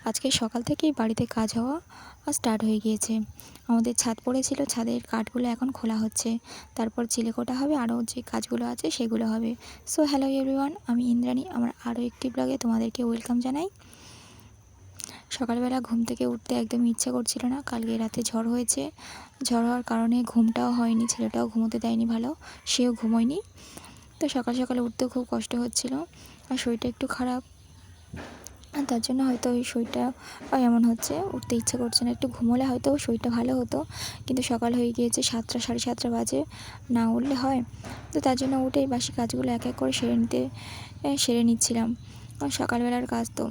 আজকে সকাল থেকেই বাড়িতে কাজ হওয়া স্টার্ট হয়ে গিয়েছে। আমাদের ছাদ পড়েছিল, ছাদের কাঠগুলো এখন খোলা হচ্ছে। তারপর চিলেকোটা হবে, আরও যে কাজগুলো আছে সেগুলো হবে। সো হ্যালো এভরিওয়ান, আমি ইন্দ্রাণী। আমার আরও একটি ব্লগে তোমাদেরকে ওয়েলকাম জানাই। সকালবেলা ঘুম থেকে উঠতে একদম ইচ্ছা করছিল না। কালকে রাতে ঝড় হয়েছে, ঝড় হওয়ার কারণে ঘুমটাও হয়নি, ছেলেটাও ঘুমোতে দেয়নি ভালো, সেও ঘুমোয়নি। তো সকাল সকালে উঠতেও খুব কষ্ট হচ্ছিল, আর শরীরটা একটু খারাপ, আর তার জন্য হয়তো ওই শরীরটা এমন হচ্ছে, উঠতে ইচ্ছে করছে না। একটু ঘুমোলে হয়তো শরীরটা ভালো হতো, কিন্তু সকাল হয়ে গিয়েছে, 7টা 7:30 বাজে, না উঠলে হয়। তো তার জন্য উঠেই বাসি কাজগুলো এক এক করে সেরে নিচ্ছিলাম। আর সকালবেলার কাজ তো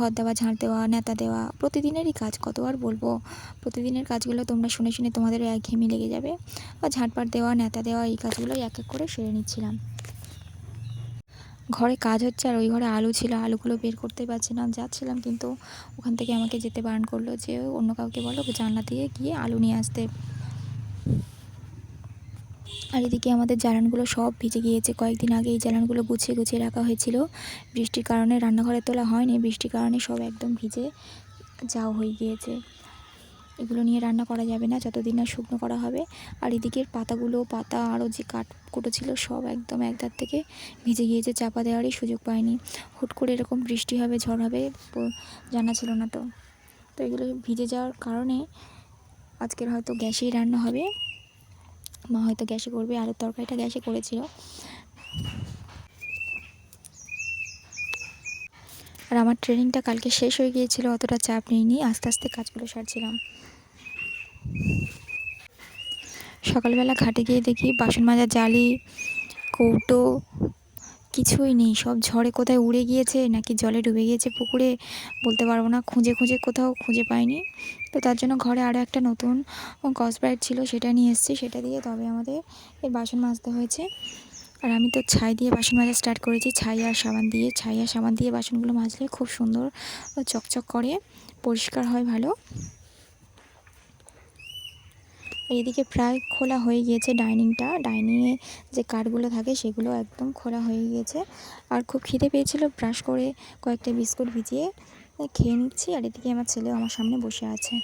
ঘর দেওয়া, ঝাঁট দেওয়া, ন্যাতা দেওয়া, প্রতিদিনেরই কাজ, কত আর বলবো। প্রতিদিনের কাজগুলো তোমরা শুনে শুনে তোমাদের একঘেয়েমি লেগে যাবে। আর ঝাঁটপাট দেওয়া, ন্যাতা দেওয়া, এই কাজগুলোই এক এক করে সেরে নিচ্ছিলাম। ঘরে কাজ হচ্ছে, আর ওই ঘরে আলু ছিল, আলুগুলো বের করতে পারছি না। যাচ্ছিলাম, কিন্তু ওখান থেকে আমাকে যেতে বারণ করলো, যে অন্য কাউকে বলো জানলা দিয়ে গিয়ে আলু নিয়ে আসতে। আর এদিকে আমাদের জ্বালানগুলো সব ভিজে গিয়েছে। কয়েকদিন আগে এই জ্বালানগুলো গুছিয়ে গুছিয়ে রাখা হয়েছিল, বৃষ্টির কারণে রান্নাঘরে তোলা হয়নি, বৃষ্টির কারণে সব একদম ভিজে যাও হয়ে গিয়েছে। এগুলো নিয়ে রান্না করা যাবে না যতদিন না শুকনো করা হবে। আর এদিকের পাতা আরও যে কাঠকুটো ছিল সব একদম একধার থেকে ভিজে গিয়েছে, চাপা দেওয়ারই সুযোগ পায়নি। হুট করে এরকম বৃষ্টি হবে, ঝড় হবে, জানা ছিল না। তো এগুলো ভিজে যাওয়ার কারণে আজকের হয়তো গ্যাসেই রান্না হবে। মা হয়তো গ্যাসে করবে, আলুর তরকারিটা গ্যাসে করেছিল। আর আমার ট্রেনিংটা কালকে শেষ হয়ে গিয়েছিল, অতটা চাপ নিইনি, আস্তে আস্তে কাজগুলো সারছিলাম। সকালবেলা ঘাটে গিয়ে দেখি বাসন মাজার জালি, কৌটো কিছুই নেই, সব ঝড়ে কোথায় উড়ে গিয়েছে নাকি জলে ডুবে গিয়েছে পুকুরে, বলতে পারবো না। খুঁজে খুঁজে কোথাও খুঁজে পাইনি। তো তার জন্য ঘরে আরও একটা নতুন স্কচব্রাইট ছিল, সেটা নিয়ে এসেছি। সেটা দিয়ে তবে আমাদের এই বাসন মাজতে হয়েছে। আর আমি তো ছাই দিয়ে বাসন মাজা স্টার্ট করেছি, ছাই আর সাবান দিয়ে বাসনগুলো মাজলে খুব সুন্দর চকচক করে, পরিষ্কার হয় ভালো। এদিকে প্রায় খোলা হয়ে গিয়েছে ডাইনিংয়ে যে কাঠগুলো থাকে সেগুলো একদম খোলা হয়ে গিয়েছে। আর খুব খিদে পেয়েছিল, ব্রাশ করে কয়েকটা বিস্কুট ভিজিয়ে খেয়ে নিচ্ছি। আর এদিকে আমার ছেলেও আমার সামনে বসে আছে।